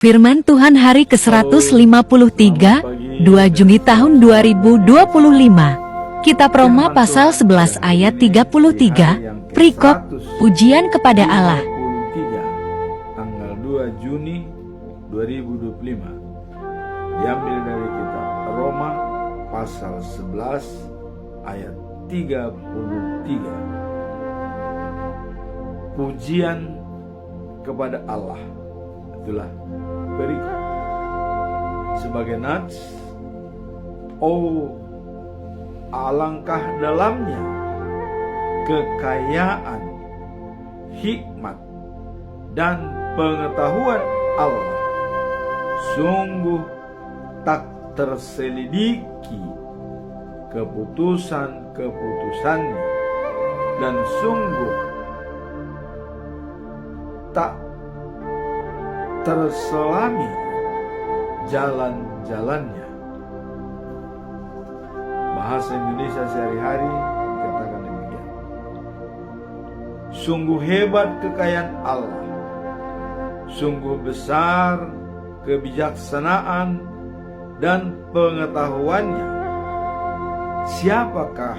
Firman Tuhan hari ke-153, 2 Juni tahun 2025. Kitab Roma pasal 11 ayat 33, Perikop, pujian kepada Allah. Tanggal 2 Juni 2025. Diambil dari kitab Roma pasal 11 ayat 33. Pujian kepada Allah. Itulah perikop. Sebagai nats, oh alangkah dalamnya kekayaan, hikmat, dan pengetahuan Allah. Sungguh tak terselidiki keputusan-keputusannya, dan sungguh tak terselami jalan-jalannya. Bahasa Indonesia sehari-hari dikatakan demikian. Sungguh hebat kekayaan Allah, sungguh besar kebijaksanaan dan pengetahuannya. Siapakah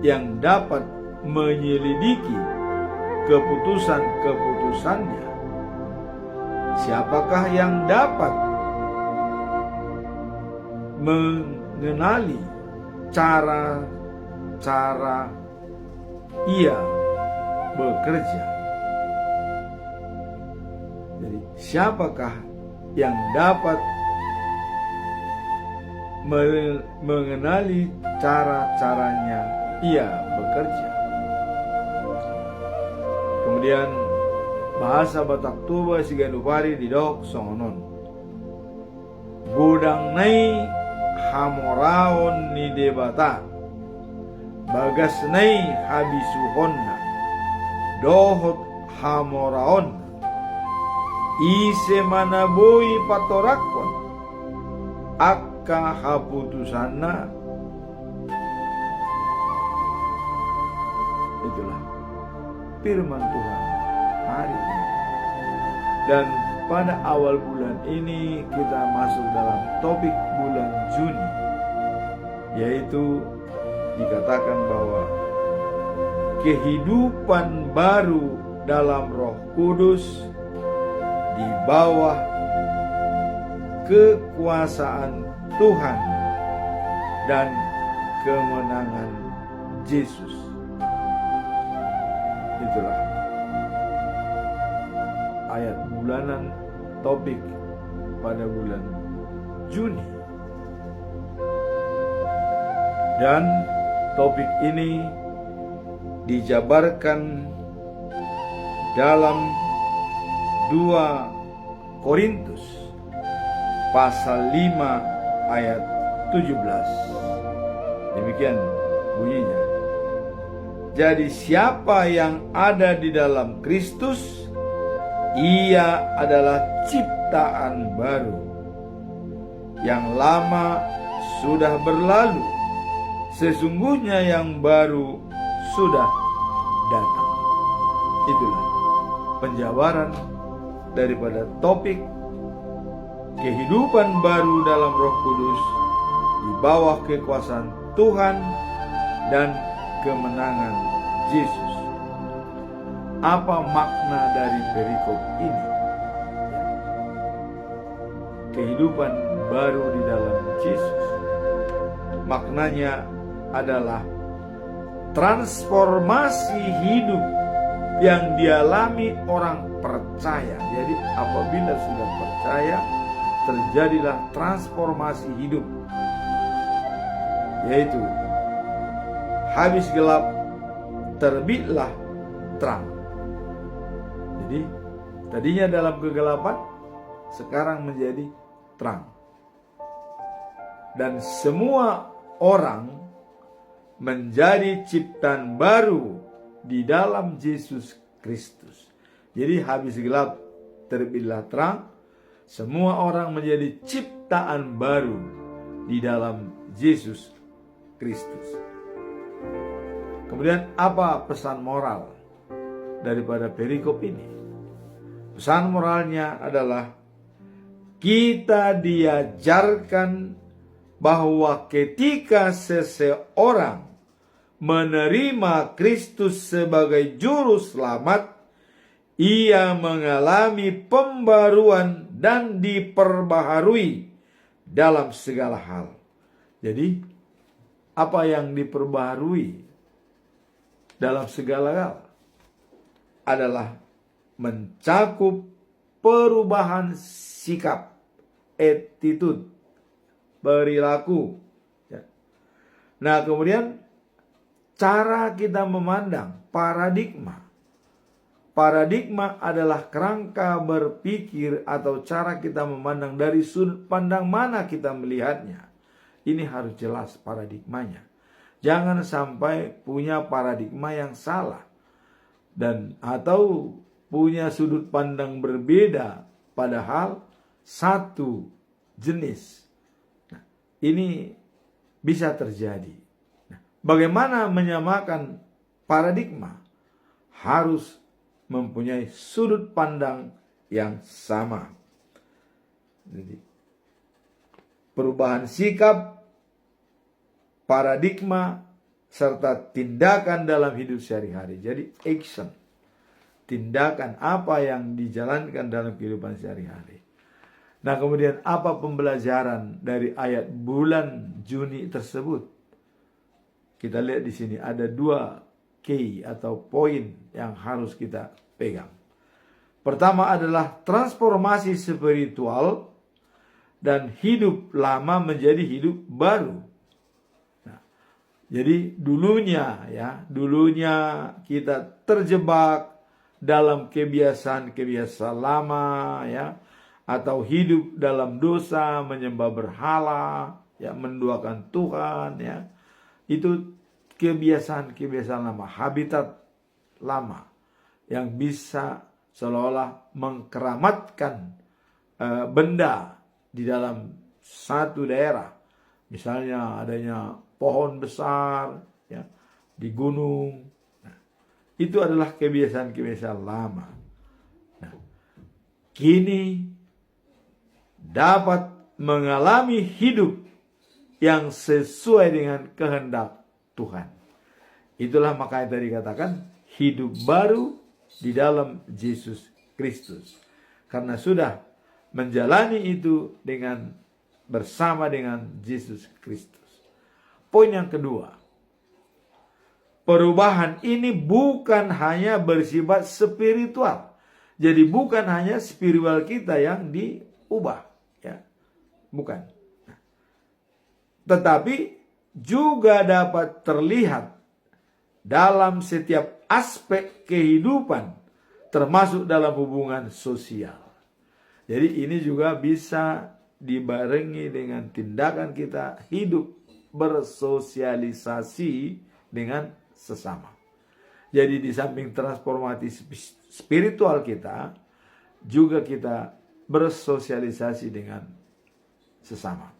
yang dapat menyelidiki keputusan-keputusannya? Siapakah yang dapat mengenali cara-cara Ia bekerja? Jadi, siapakah yang dapat mengenali cara-caranya Ia bekerja? Kemudian bahasa Batak Tuba Siganupari di dok songonon. Godang nai hamoraon ni debata, bagas nai habisuhonna, dohot hamoraon, ise manaboi patorakon, akka haputusanna. Itulah firman Tuhan hari ini. Dan pada awal bulan ini kita masuk dalam topik bulan Juni, yaitu dikatakan bahwa kehidupan baru dalam Roh Kudus di bawah kekuasaan Tuhan dan kemenangan Yesus. Itulah ayat bulanan topik pada bulan Juni. Dan topik ini dijabarkan dalam 2 Korintus pasal 5 ayat 17. Demikian bunyinya. Jadi siapa yang ada di dalam Kristus, ia adalah ciptaan baru. Yang lama sudah berlalu, sesungguhnya yang baru sudah datang. Itulah penjabaran daripada topik kehidupan baru dalam Roh Kudus di bawah kekuasaan Tuhan dan kemenangan Yesus. Apa makna dari perikop ini? Kehidupan baru di dalam Yesus. Maknanya adalah transformasi hidup yang dialami orang percaya. Jadi apabila sudah percaya, terjadilah transformasi hidup, yaitu habis gelap terbitlah terang. Jadi tadinya dalam kegelapan, sekarang menjadi terang. Dan semua orang menjadi ciptaan baru di dalam Yesus Kristus. Jadi habis gelap terbitlah terang. Semua orang menjadi ciptaan baru di dalam Yesus Kristus. Kemudian apa pesan moral daripada perikop ini? Pesan moralnya adalah kita diajarkan bahwa ketika seseorang menerima Kristus sebagai juru selamat, ia mengalami pembaruan dan diperbaharui dalam segala hal. Jadi, apa yang diperbaharui dalam segala hal adalah mencakup perubahan sikap, attitude, perilaku. Nah, kemudian cara kita memandang, paradigma. Paradigma adalah kerangka berpikir atau cara kita memandang dari sudut pandang mana kita melihatnya. Ini harus jelas paradigmanya. Jangan sampai punya paradigma yang salah dan atau punya sudut pandang berbeda padahal satu jenis. Nah, ini bisa terjadi. Nah, bagaimana menyamakan paradigma? Harus mempunyai sudut pandang yang sama. Jadi, perubahan sikap, paradigma, serta tindakan dalam hidup sehari-hari. Jadi, action. Tindakan apa yang dijalankan dalam kehidupan sehari-hari. Nah, kemudian apa pembelajaran dari ayat bulan Juni tersebut? Kita lihat di sini ada 2 key atau poin yang harus kita pegang. Pertama adalah transformasi spiritual dan hidup lama menjadi hidup baru. Nah, jadi dulunya kita terjebak dalam kebiasaan-kebiasaan lama ya, atau hidup dalam dosa, menyembah berhala, ya, menduakan Tuhan ya. Itu kebiasaan-kebiasaan lama, habitat lama yang bisa seolah-olah mengkeramatkan benda di dalam satu daerah. Misalnya adanya pohon besar ya, di gunung. Nah, itu adalah kebiasaan-kebiasaan lama. Nah, kini dapat mengalami hidup yang sesuai dengan kehendak Tuhan. Itulah makanya tadi katakan hidup baru di dalam Yesus Kristus. Karena sudah menjalani itu dengan bersama dengan Yesus Kristus. Poin yang kedua, perubahan ini bukan hanya bersifat spiritual. Jadi bukan hanya spiritual kita yang diubah, ya. Bukan. Tetapi juga dapat terlihat dalam setiap aspek kehidupan, termasuk dalam hubungan sosial. Jadi ini juga bisa dibarengi dengan tindakan kita hidup bersosialisasi dengan sesama. Jadi di samping transformasi spiritual kita, juga kita bersosialisasi dengan sesama.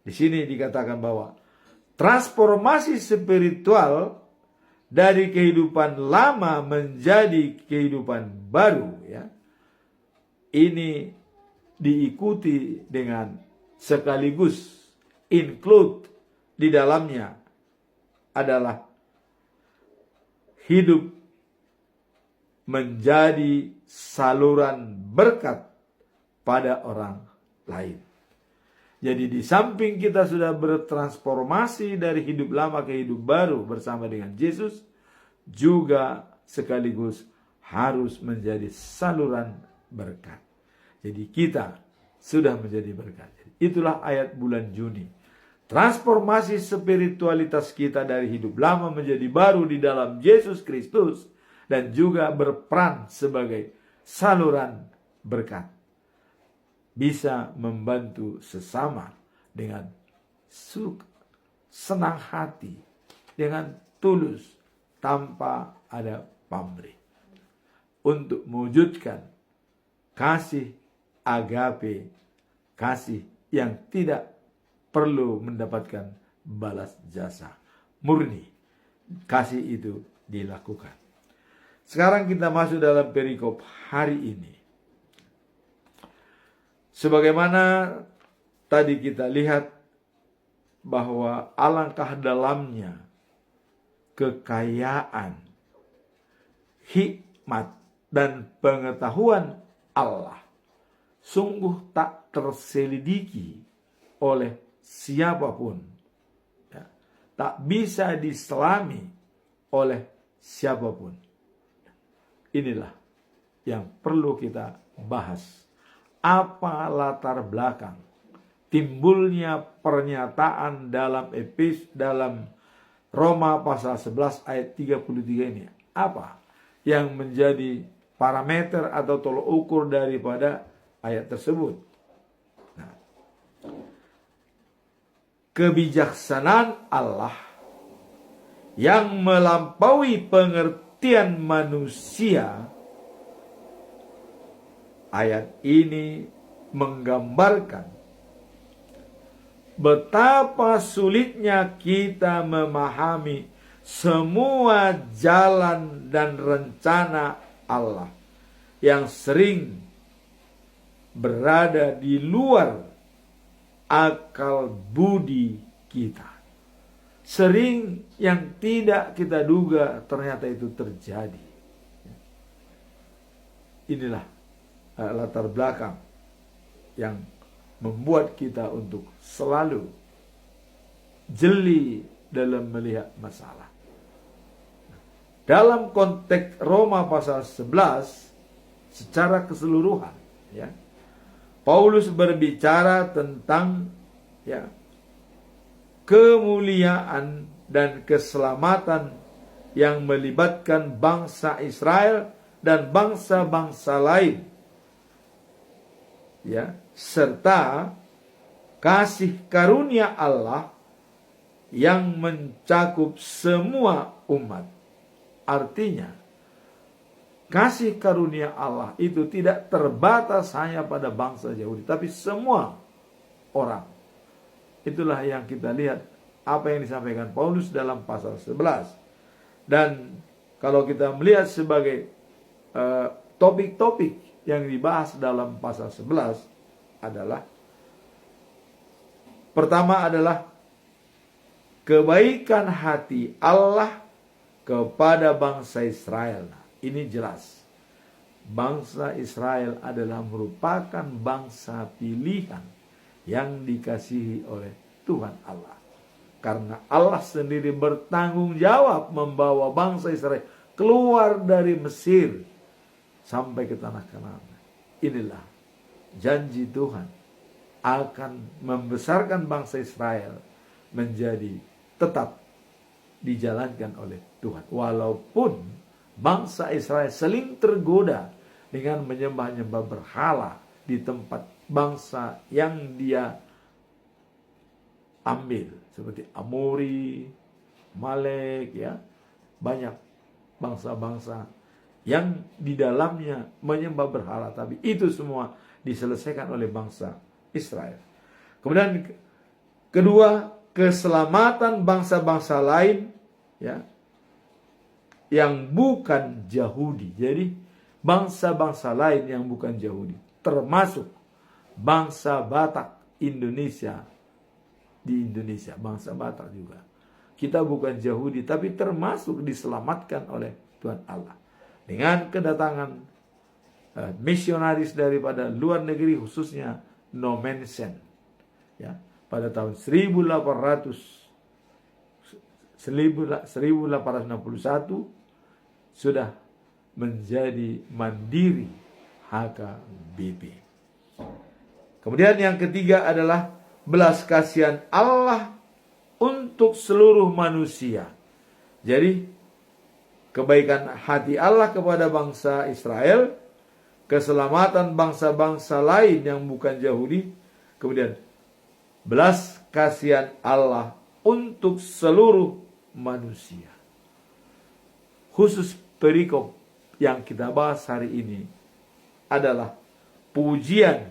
Di sini dikatakan bahwa transformasi spiritual dari kehidupan lama menjadi kehidupan baru ya. Ini diikuti dengan sekaligus include di dalamnya adalah hidup menjadi saluran berkat pada orang lain. Jadi di samping kita sudah bertransformasi dari hidup lama ke hidup baru bersama dengan Yesus, juga sekaligus harus menjadi saluran berkat. Jadi kita sudah menjadi berkat. Itulah ayat bulan Juni. Transformasi spiritualitas kita dari hidup lama menjadi baru di dalam Yesus Kristus dan juga berperan sebagai saluran berkat. Bisa membantu sesama dengan senang hati, dengan tulus, tanpa ada pamrih. Untuk mewujudkan kasih agape, kasih yang tidak perlu mendapatkan balas jasa. Murni, kasih itu dilakukan. Sekarang kita masuk dalam perikop hari ini. Sebagaimana tadi kita lihat bahwa alangkah dalamnya kekayaan, hikmat, dan pengetahuan Allah sungguh tak terselidiki oleh siapapun, ya, tak bisa diselami oleh siapapun. Inilah yang perlu kita bahas. Apa latar belakang timbulnya pernyataan dalam Roma pasal 11 ayat 33 ini? Apa yang menjadi parameter atau tolok ukur daripada ayat tersebut? Nah, kebijaksanaan Allah yang melampaui pengertian manusia. Ayat ini menggambarkan betapa sulitnya kita memahami semua jalan dan rencana Allah yang sering berada di luar akal budi kita. Sering yang tidak kita duga ternyata itu terjadi. Inilah latar belakang yang membuat kita untuk selalu jeli dalam melihat masalah. Dalam konteks Roma pasal 11 secara keseluruhan, ya, Paulus berbicara tentang, ya, kemuliaan dan keselamatan yang melibatkan bangsa Israel dan bangsa-bangsa lain, ya, serta kasih karunia Allah yang mencakup semua umat. Artinya, kasih karunia Allah itu tidak terbatas hanya pada bangsa Yahudi, tapi semua orang. Itulah yang kita lihat apa yang disampaikan Paulus dalam pasal 11. Dan kalau kita melihat sebagai topik-topik yang dibahas dalam pasal 11 adalah, pertama adalah kebaikan hati Allah kepada bangsa Israel. Nah, ini jelas. Bangsa Israel adalah merupakan bangsa pilihan yang dikasihi oleh Tuhan Allah. Karena Allah sendiri bertanggung jawab membawa bangsa Israel keluar dari Mesir sampai ke tanah Kanaan. Inilah janji Tuhan akan membesarkan bangsa Israel menjadi tetap dijalankan oleh Tuhan. Walaupun bangsa Israel seling tergoda dengan menyembah-nyembah berhala di tempat bangsa yang dia ambil, seperti Amori, Malek, ya, banyak bangsa-bangsa yang di dalamnya menyembah berhala, tapi itu semua diselesaikan oleh bangsa Israel. Kemudian kedua, keselamatan bangsa-bangsa lain, ya, yang bukan Yahudi. Jadi bangsa-bangsa lain yang bukan Yahudi, termasuk bangsa Batak Indonesia, di Indonesia bangsa Batak juga. Kita bukan Yahudi, tapi termasuk diselamatkan oleh Tuhan Allah dengan kedatangan misionaris daripada luar negeri, khususnya Nommensen, ya, pada tahun 1861 sudah menjadi mandiri HKBP. Kemudian yang ketiga adalah belas kasihan Allah untuk seluruh manusia. Jadi kebaikan hati Allah kepada bangsa Israel, keselamatan bangsa-bangsa lain yang bukan Yahudi, kemudian belas kasihan Allah untuk seluruh manusia. Khusus perikop yang kita bahas hari ini adalah pujian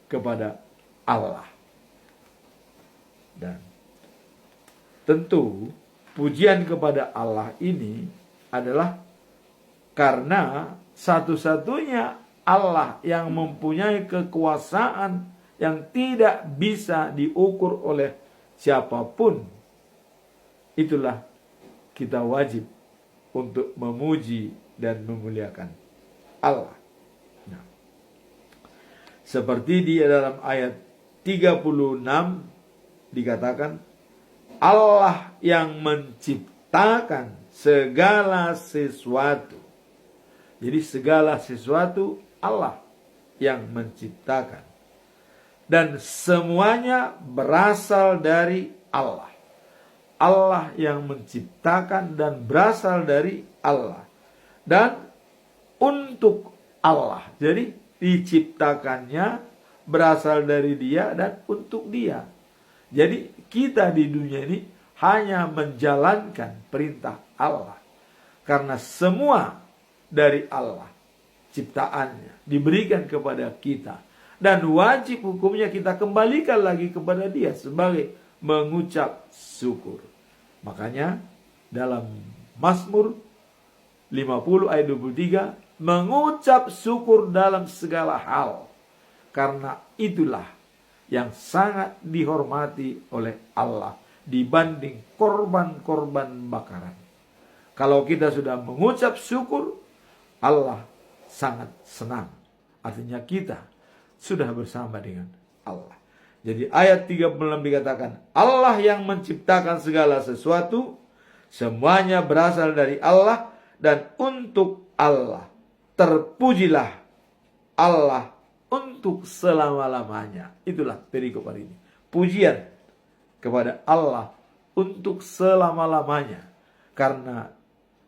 kepada Allah. Dan tentu pujian kepada Allah ini adalah karena satu-satunya Allah yang mempunyai kekuasaan yang tidak bisa diukur oleh siapapun, itulah kita wajib untuk memuji dan memuliakan Allah. Nah, seperti di dalam ayat 36 dikatakan, Allah yang menciptakan segala sesuatu. Jadi segala sesuatu Allah yang menciptakan. Dan semuanya berasal dari Allah. Allah yang menciptakan dan berasal dari Allah. Dan untuk Allah. Jadi diciptakannya berasal dari Dia dan untuk Dia. Jadi kita di dunia ini hanya menjalankan perintah Allah. Karena semua dari Allah ciptaannya diberikan kepada kita. Dan wajib hukumnya kita kembalikan lagi kepada Dia sebagai mengucap syukur. Makanya dalam Mazmur 50 ayat 23, mengucap syukur dalam segala hal. Karena itulah yang sangat dihormati oleh Allah dibanding korban-korban bakaran. Kalau kita sudah mengucap syukur, Allah sangat senang. Artinya kita sudah bersama dengan Allah. Jadi ayat 36 dikatakan, Allah yang menciptakan segala sesuatu, semuanya berasal dari Allah dan untuk Allah. Terpujilah Allah untuk selama-lamanya. Itulah perikop hari ini. Pujian kepada Allah untuk selama-lamanya. Karena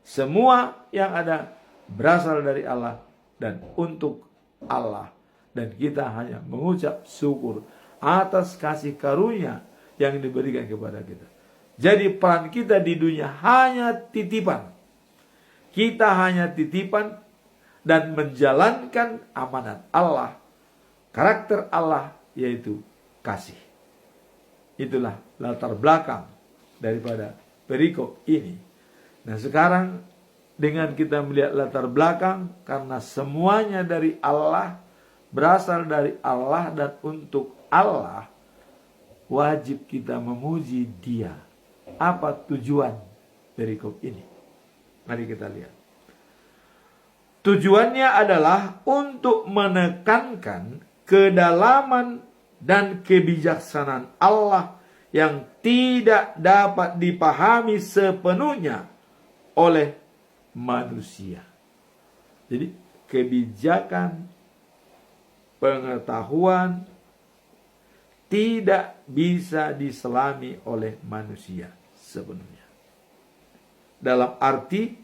semua yang ada berasal dari Allah dan untuk Allah. Dan kita hanya mengucap syukur atas kasih karunia yang diberikan kepada kita. Jadi peran kita di dunia hanya titipan. Kita hanya titipan dan menjalankan amanat Allah. Karakter Allah yaitu kasih. Itulah latar belakang daripada perikop ini. Nah sekarang dengan kita melihat latar belakang, karena semuanya dari Allah, berasal dari Allah dan untuk Allah, wajib kita memuji Dia. Apa tujuan perikop ini? Mari kita lihat. Tujuannya adalah untuk menekankan kedalaman dan kebijaksanaan Allah yang tidak dapat dipahami sepenuhnya oleh manusia. Jadi kebijakan, pengetahuan tidak bisa diselami oleh manusia sepenuhnya. Dalam arti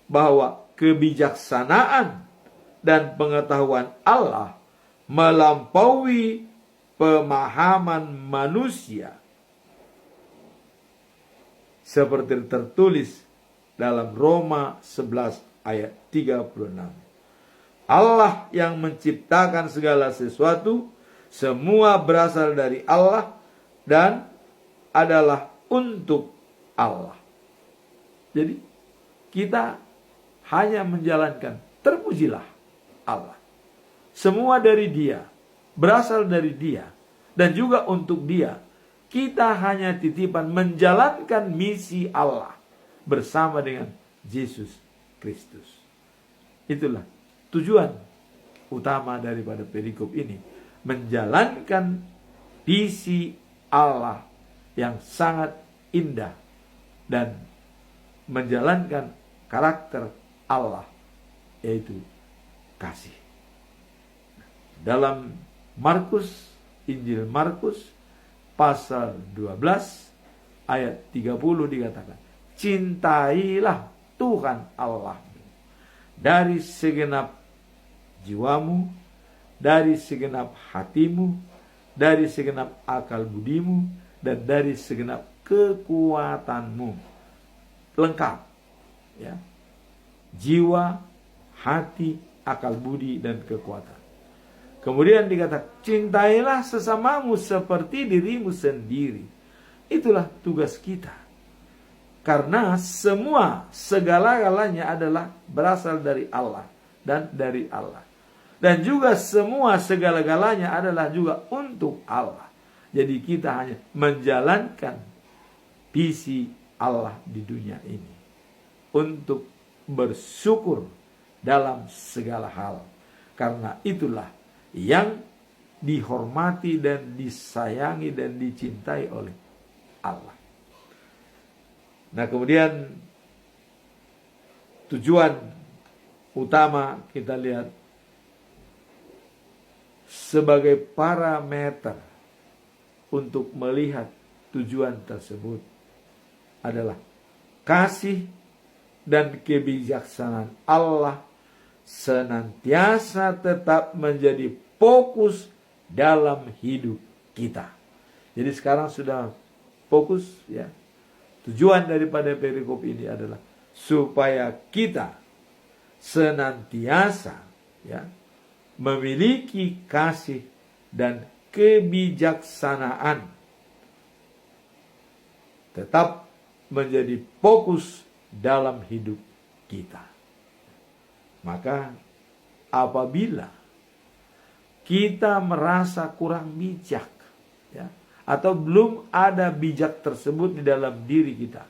bahwa kebijaksanaan dan pengetahuan Allah melampaui pemahaman manusia. Seperti tertulis dalam Roma 11 ayat 36. Allah yang menciptakan segala sesuatu, semua berasal dari Allah dan adalah untuk Allah. Jadi kita hanya menjalankan, terpujilah Allah. Semua dari Dia, berasal dari Dia dan juga untuk Dia. Kita hanya titipan menjalankan misi Allah bersama dengan Yesus Kristus. Itulah tujuan utama daripada perikop ini, menjalankan visi Allah yang sangat indah dan menjalankan karakter Allah, yaitu kasih. Dalam Markus, Injil Markus pasal 12 ayat 30 dikatakan, cintailah Tuhan Allah dari segenap jiwamu, dari segenap hatimu, dari segenap akal budimu, dan dari segenap kekuatanmu. Lengkap, ya. Jiwa, hati, akal budi, dan kekuatan. Kemudian dikatakan, cintailah sesamamu seperti dirimu sendiri. Itulah tugas kita. Karena segala-galanya adalah berasal dari Allah dan dari Allah. Dan juga semua segala-galanya adalah juga untuk Allah. Jadi kita hanya menjalankan visi Allah di dunia ini. Untuk bersyukur dalam segala hal. Karena itulah yang dihormati dan disayangi dan dicintai oleh Allah. Nah, kemudian tujuan utama kita lihat sebagai parameter untuk melihat tujuan tersebut adalah kasih dan kebijaksanaan Allah senantiasa tetap menjadi fokus dalam hidup kita. Jadi sekarang sudah fokus ya. Tujuan daripada perikop ini adalah supaya kita senantiasa ya memiliki kasih dan kebijaksanaan tetap menjadi fokus dalam hidup kita. Maka apabila kita merasa kurang bijak ya, atau belum ada bijak tersebut di dalam diri kita,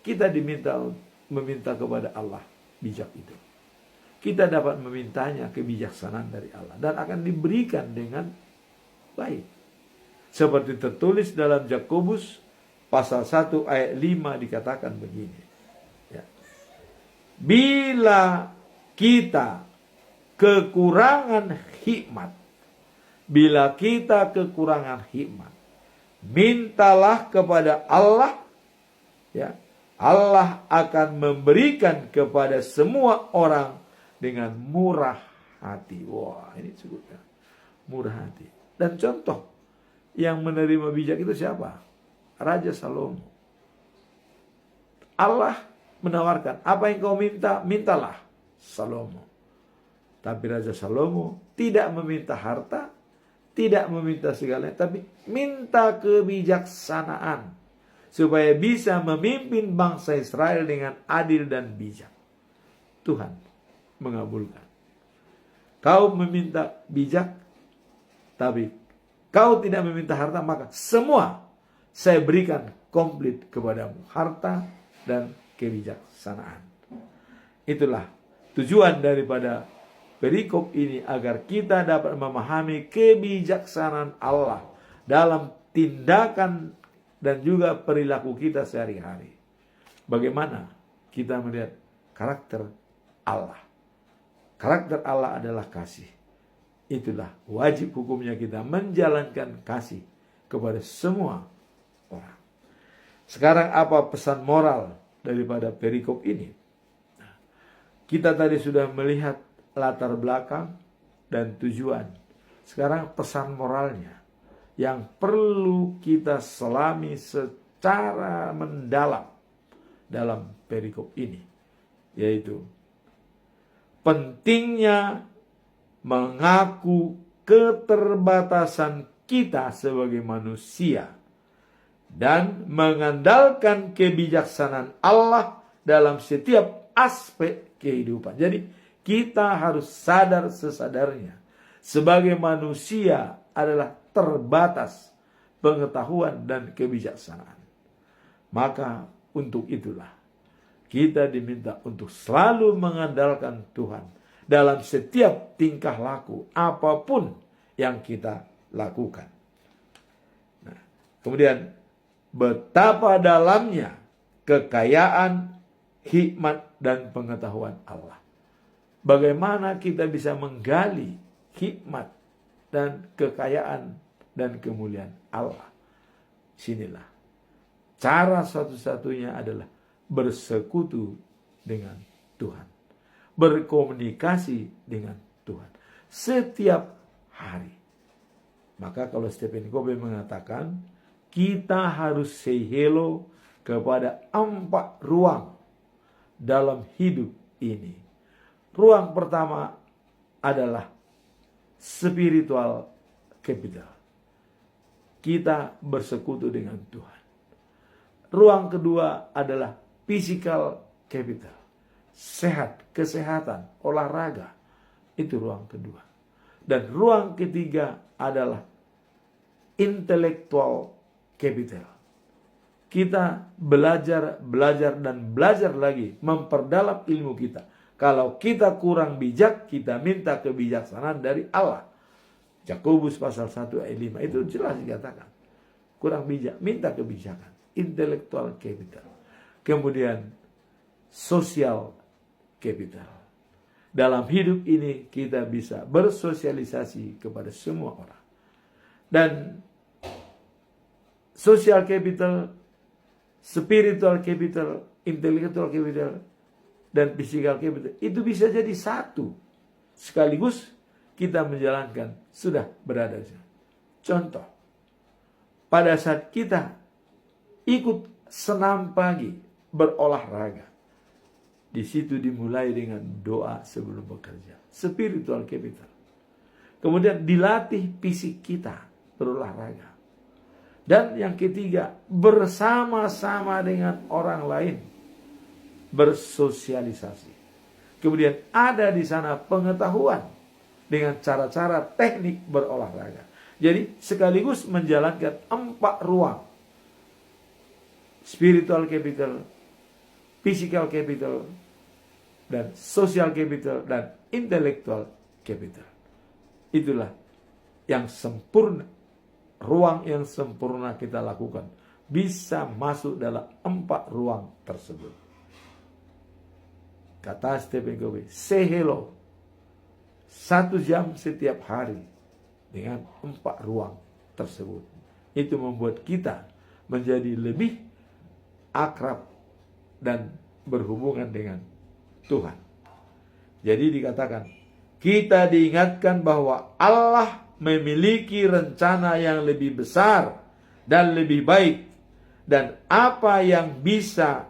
kita meminta kepada Allah bijak itu. Kita dapat memintanya kebijaksanaan dari Allah dan akan diberikan dengan baik. Seperti tertulis dalam Yakobus pasal 1 ayat 5 dikatakan begini. Ya. Bila kita kekurangan hikmat, mintalah kepada Allah, ya, Allah akan memberikan kepada semua orang dengan murah hati. Wah, ini sebutnya murah hati. Dan contoh yang menerima bijak itu siapa? Raja Salomo. Allah menawarkan, apa yang kau minta, mintalah Salomo. Tapi Raja Salomo tidak meminta harta, tidak meminta segalanya, tapi minta kebijaksanaan supaya bisa memimpin bangsa Israel dengan adil dan bijak. Tuhan mengabulkan. Kau meminta bijak, tapi kau tidak meminta harta, maka semua saya berikan komplit kepadamu, harta dan kebijaksanaan. Itulah tujuan daripada perikop ini, agar kita dapat memahami kebijaksanaan Allah dalam tindakan dan juga perilaku kita sehari-hari. Bagaimana kita melihat karakter Allah. Karakter Allah adalah kasih. Itulah wajib hukumnya kita menjalankan kasih kepada semua orang. Sekarang apa pesan moral daripada perikop ini? Kita tadi sudah melihat latar belakang dan tujuan. Sekarang pesan moralnya yang perlu kita selami secara mendalam dalam perikop ini, yaitu pentingnya mengaku keterbatasan kita sebagai manusia dan mengandalkan kebijaksanaan Allah dalam setiap aspek kehidupan. Jadi kita harus sadar sesadarnya sebagai manusia adalah terbatas pengetahuan dan kebijaksanaan. Maka untuk itulah kita diminta untuk selalu mengandalkan Tuhan dalam setiap tingkah laku apapun yang kita lakukan. Nah, kemudian betapa dalamnya kekayaan, hikmat dan pengetahuan Allah. Bagaimana kita bisa menggali hikmat dan kekayaan dan kemuliaan Allah. Sinilah cara satu-satunya adalah bersekutu dengan Tuhan, berkomunikasi dengan Tuhan setiap hari. Maka kalau Stephen Covey mengatakan kita harus say hello kepada 4 ruang dalam hidup ini. Ruang pertama adalah spiritual capital. Kita bersekutu dengan Tuhan. Ruang kedua adalah physical capital. Sehat, kesehatan, olahraga, Itu ruang kedua. Dan ruang ketiga adalah intellectual capital. Kita belajar dan belajar lagi, memperdalam ilmu kita. Kalau kita kurang bijak, kita minta kebijaksanaan dari Allah. Yakobus pasal 1 ayat 5 itu jelas dikatakan. Kurang bijak, minta kebijakan. Intellectual capital. Kemudian social capital. Dalam hidup ini kita bisa bersosialisasi kepada semua orang. Dan social capital, spiritual capital, intellectual capital, dan physical capital itu bisa jadi satu. Sekaligus kita menjalankan sudah berada di sana. Contoh, pada saat kita ikut senam pagi, berolahraga, di situ dimulai dengan doa sebelum bekerja. Spiritual capital. Kemudian dilatih fisik kita berolahraga. Dan yang ketiga, bersama-sama dengan orang lain bersosialisasi. Kemudian ada di sana pengetahuan dengan cara-cara teknik berolahraga. Jadi sekaligus menjalankan 4 ruang. Spiritual capital, physical capital, dan social capital, dan intellectual capital. Itulah yang sempurna, ruang yang sempurna kita lakukan. Bisa masuk dalam 4 ruang tersebut. Kata Stephen Covey, say hello 1 jam setiap hari dengan 4 ruang tersebut. Itu membuat kita menjadi lebih akrab dan berhubungan dengan Tuhan. Jadi dikatakan, kita diingatkan bahwa Allah memiliki rencana yang lebih besar dan lebih baik, dan apa yang bisa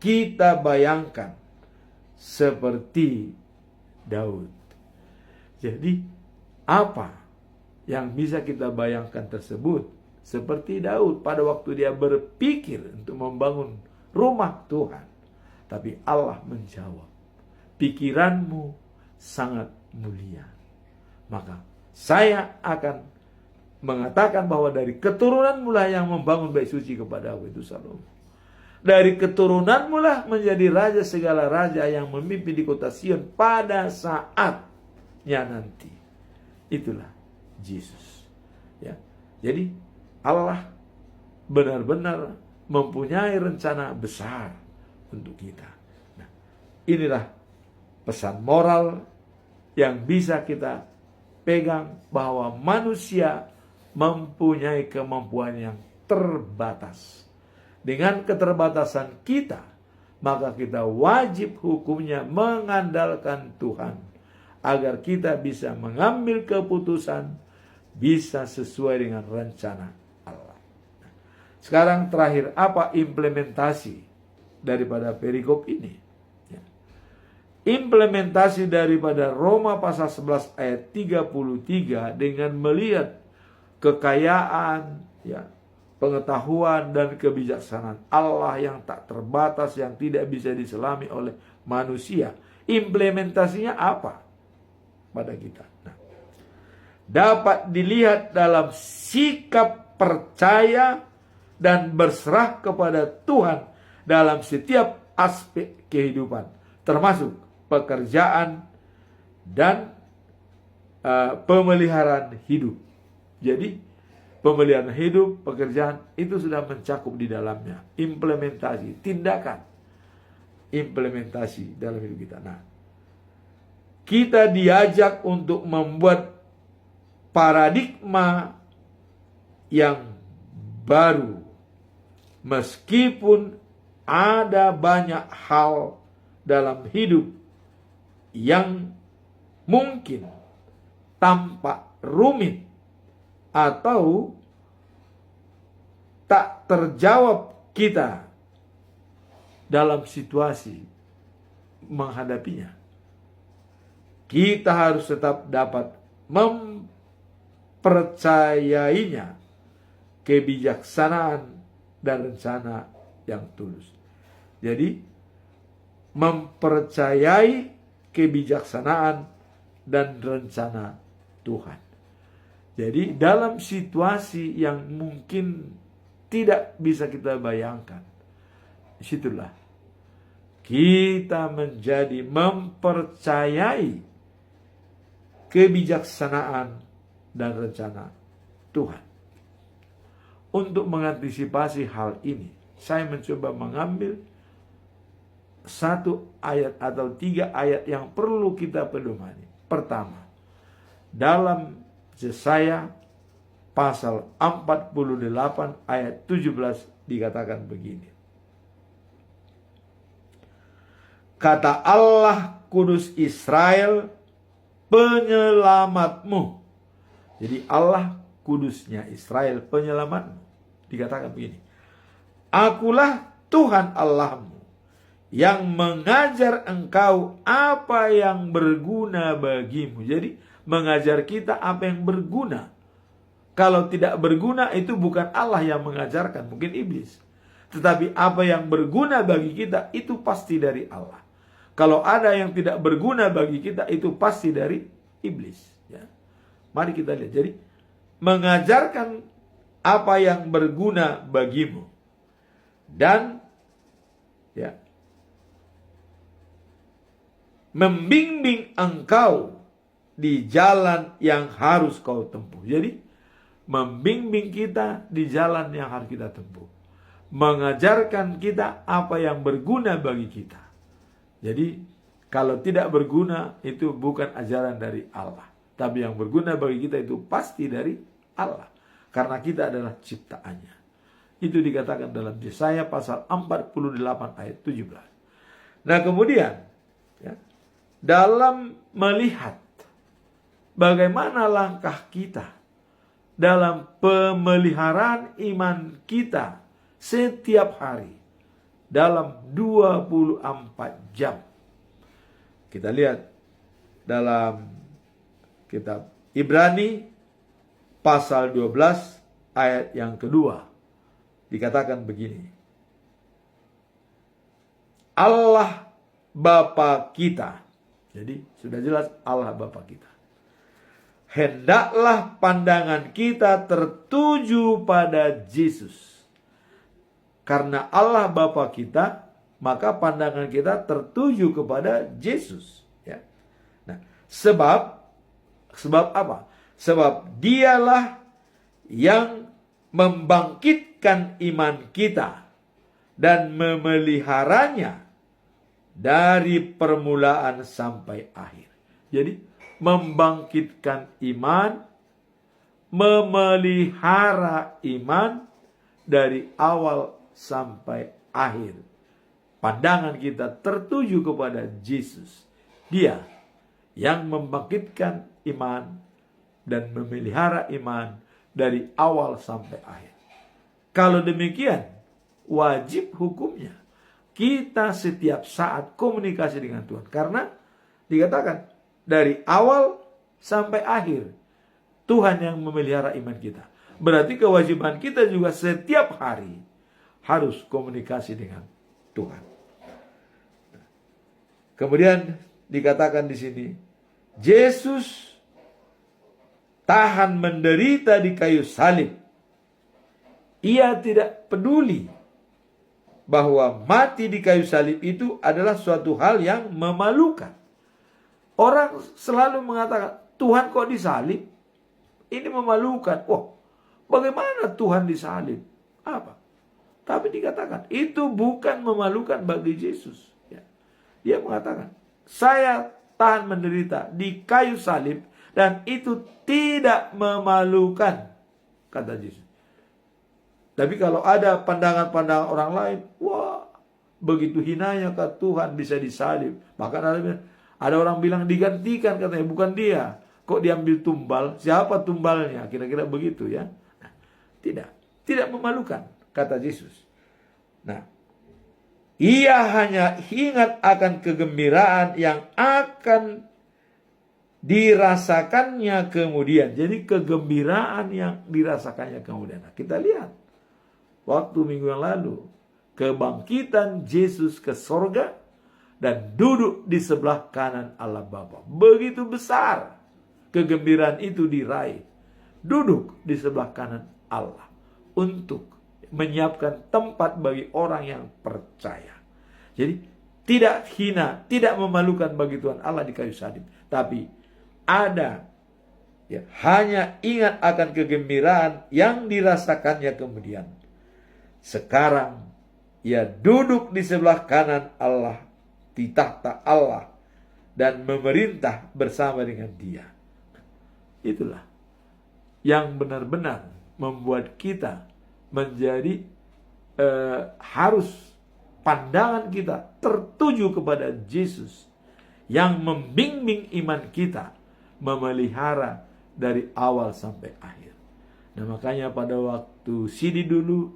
kita bayangkan seperti Daud. Jadi apa yang bisa kita bayangkan tersebut seperti Daud pada waktu dia berpikir untuk membangun rumah Tuhan. Tapi Allah menjawab, pikiranmu sangat mulia. Maka saya akan mengatakan bahwa dari keturunanmu lah yang membangun bait suci kepada aku, itu Salomo. Dari keturunanmu lah menjadi raja segala raja yang memimpin di kota Sion pada saatnya nanti. Itulah Yesus. Ya. Jadi Allah benar-benar mempunyai rencana besar untuk kita. Nah, inilah pesan moral yang bisa kita pegang, bahwa manusia mempunyai kemampuan yang terbatas. Dengan keterbatasan kita, maka kita wajib hukumnya mengandalkan Tuhan, agar kita bisa mengambil keputusan bisa sesuai dengan rencana Allah. Sekarang terakhir, apa implementasi daripada perikop ini? Implementasi daripada Roma pasal 11 ayat 33 dengan melihat kekayaan, pengetahuan dan kebijaksanaan Allah yang tak terbatas, yang tidak bisa diselami oleh manusia. Implementasinya apa pada kita? Nah, dapat dilihat dalam sikap percaya dan berserah kepada Tuhan dalam setiap aspek kehidupan, termasuk pekerjaan dan pemeliharaan hidup. Jadi pemeliharaan hidup, pekerjaan itu sudah mencakup di dalamnya. Implementasi, tindakan implementasi dalam hidup kita. Nah, kita diajak untuk membuat paradigma yang baru, meskipun ada banyak hal dalam hidup yang mungkin tampak rumit atau tak terjawab kita dalam situasi menghadapinya. Kita harus tetap dapat mempercayainya, kebijaksanaan dan rencana yang tulus. Jadi mempercayai kebijaksanaan dan rencana Tuhan. Jadi dalam situasi yang mungkin tidak bisa kita bayangkan, disitulah kita menjadi mempercayai kebijaksanaan dan rencana Tuhan. Untuk mengantisipasi hal ini, saya mencoba mengambil satu ayat atau 3 ayat yang perlu kita pedomani. Pertama, dalam Yesaya pasal 48 ayat 17 dikatakan begini. Kata Allah Kudus Israel, penyelamatmu. Jadi Allah Kudusnya Israel, penyelamatmu. Dikatakan begini. Akulah Tuhan Allahmu yang mengajar engkau apa yang berguna bagimu. Jadi mengajar kita apa yang berguna. Kalau tidak berguna itu bukan Allah yang mengajarkan, mungkin iblis. Tetapi apa yang berguna bagi kita itu pasti dari Allah. Kalau ada yang tidak berguna bagi kita itu pasti dari iblis. Ya. Mari kita lihat. Jadi mengajarkan apa yang berguna bagimu. Dan ya, membimbing engkau di jalan yang harus kau tempuh. Jadi membimbing kita di jalan yang harus kita tempuh. Mengajarkan kita apa yang berguna bagi kita. Jadi kalau tidak berguna itu bukan ajaran dari Allah. Tapi yang berguna bagi kita itu pasti dari Allah. Karena kita adalah ciptaannya. Itu dikatakan dalam Yesaya pasal 48 ayat 17. Nah kemudian ya, dalam melihat bagaimana langkah kita dalam pemeliharaan iman kita setiap hari dalam 24 jam. Kita lihat dalam kitab Ibrani pasal 12 ayat yang kedua. Dikatakan begini. Allah Bapa kita. Jadi sudah jelas Allah Bapa kita. Hendaklah pandangan kita tertuju pada Yesus. Karena Allah Bapa kita, maka pandangan kita tertuju kepada Yesus. Ya. Nah, sebab apa? Sebab dialah yang membangkitkan iman kita dan memeliharanya dari permulaan sampai akhir. Jadi membangkitkan iman, memelihara iman dari awal sampai akhir. Pandangan kita tertuju kepada Yesus. Dia yang membangkitkan iman dan memelihara iman dari awal sampai akhir. Kalau demikian, wajib hukumnya kita setiap saat komunikasi dengan Tuhan. Karena dikatakan dari awal sampai akhir Tuhan yang memelihara iman kita. Berarti kewajiban kita juga setiap hari harus komunikasi dengan Tuhan. Kemudian dikatakan di sini, Yesus tahan menderita di kayu salib. Ia tidak peduli bahwa mati di kayu salib itu adalah suatu hal yang memalukan. Orang selalu mengatakan, Tuhan kok disalib? Ini memalukan. Wah, bagaimana Tuhan disalib? Apa? Tapi dikatakan, itu bukan memalukan bagi Yesus. Ya. Dia mengatakan, saya tahan menderita di kayu salib dan itu tidak memalukan, kata Yesus. Tapi kalau ada pandangan-pandangan orang lain, wah, begitu hinanya kata Tuhan bisa disalib. Bahkan ada orang bilang digantikan, katanya bukan dia. Kok diambil tumbal? Siapa tumbalnya? Kira-kira begitu ya. Nah, tidak memalukan, kata Yesus. Nah, ia hanya ingat akan kegembiraan yang akan dirasakannya kemudian. Jadi kegembiraan yang dirasakannya kemudian. Nah, kita lihat waktu minggu yang lalu, kebangkitan Yesus ke sorga dan duduk di sebelah kanan Allah Bapa. Begitu besar kegembiraan itu diraih. Duduk di sebelah kanan Allah untuk menyiapkan tempat bagi orang yang percaya. Jadi tidak hina, tidak memalukan bagi Tuhan Allah di kayu salib, tapi ada hanya ingat akan kegembiraan yang dirasakannya kemudian. Sekarang ia duduk di sebelah kanan Allah, di tahta Allah, dan memerintah bersama dengan Dia. Itulah yang benar-benar membuat kita menjadi harus pandangan kita tertuju kepada Yesus yang membimbing iman kita, memelihara dari awal sampai akhir. Nah, makanya pada waktu sidi dulu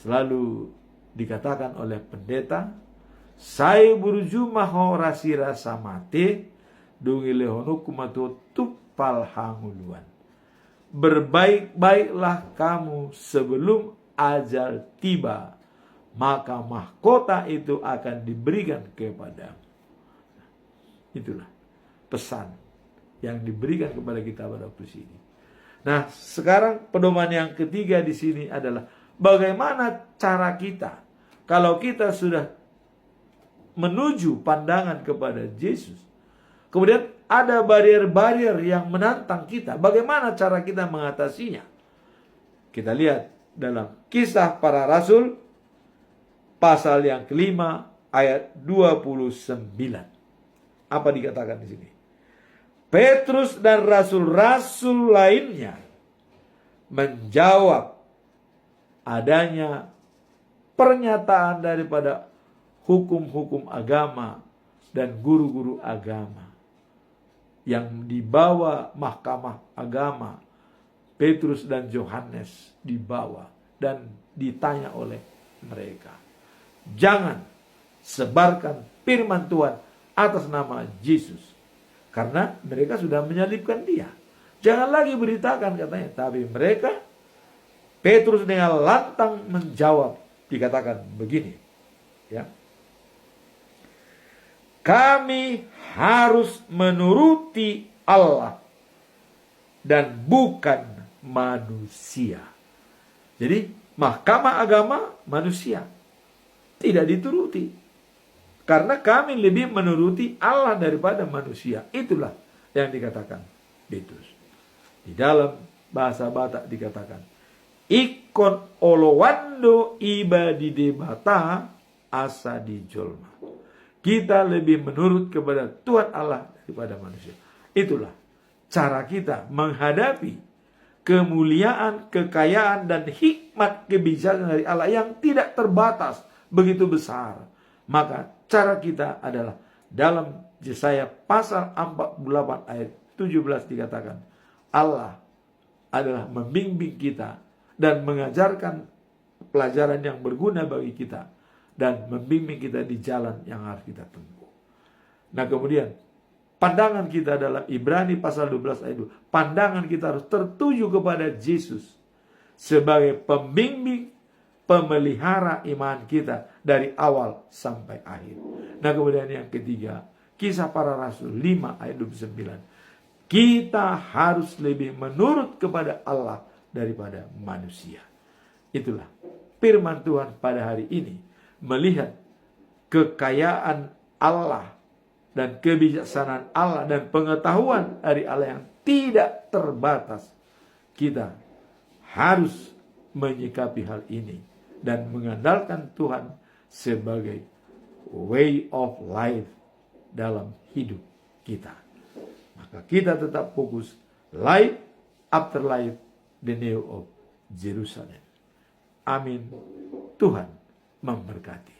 selalu dikatakan oleh pendeta, saya buruju maho rasi rasa mate dungi lehono kumato tupal hanguluan. Berbaik-baiklah kamu sebelum ajal tiba, maka mahkota itu akan diberikan kepadamu. Itulah pesan yang diberikan kepada kita pada waktu sini. Nah, sekarang pedoman yang ketiga di sini adalah bagaimana cara kita kalau kita sudah menuju pandangan kepada Yesus. Kemudian ada barier-barier yang menantang kita. Bagaimana cara kita mengatasinya? Kita lihat dalam Kisah Para Rasul pasal yang kelima ayat 29. Apa dikatakan di sini? Petrus dan rasul-rasul lainnya menjawab adanya pernyataan daripada hukum-hukum agama dan guru-guru agama yang dibawa mahkamah agama. Petrus dan Yohanes dibawa dan ditanya oleh mereka, jangan sebarkan firman Tuhan atas nama Yesus, karena mereka sudah menyalibkan Dia. Jangan lagi beritakan, katanya. Tapi mereka, Petrus dengan lantang menjawab, dikatakan begini, ya, kami harus menuruti Allah dan bukan manusia. Jadi mahkamah agama manusia tidak dituruti, karena kami lebih menuruti Allah daripada manusia. Itulah yang dikatakan Petrus. Di dalam bahasa Batak dikatakan, ikon olowando iba di debata asa di jolma. Kita lebih menurut kepada Tuhan Allah daripada manusia. Itulah cara kita menghadapi kemuliaan, kekayaan, dan hikmat kebijakan dari Allah yang tidak terbatas, begitu besar. Maka cara kita adalah dalam Yesaya pasal 48 ayat 17 dikatakan, Allah adalah membimbing kita dan mengajarkan pelajaran yang berguna bagi kita, dan membimbing kita di jalan yang harus kita tempuh. Nah, kemudian pandangan kita dalam Ibrani pasal 12 ayat 2. Pandangan kita harus tertuju kepada Yesus sebagai pembimbing, pemelihara iman kita dari awal sampai akhir. Nah, kemudian yang ketiga, Kisah Para Rasul 5 ayat 29. Kita harus lebih menurut kepada Allah daripada manusia. Itulah firman Tuhan pada hari ini. Melihat kekayaan Allah dan kebijaksanaan Allah dan pengetahuan dari Allah yang tidak terbatas, kita harus menyikapi hal ini dan mengandalkan Tuhan sebagai way of life dalam hidup kita. Maka kita tetap fokus life after life, the new of Jerusalem. Amin. Tuhan memberkati.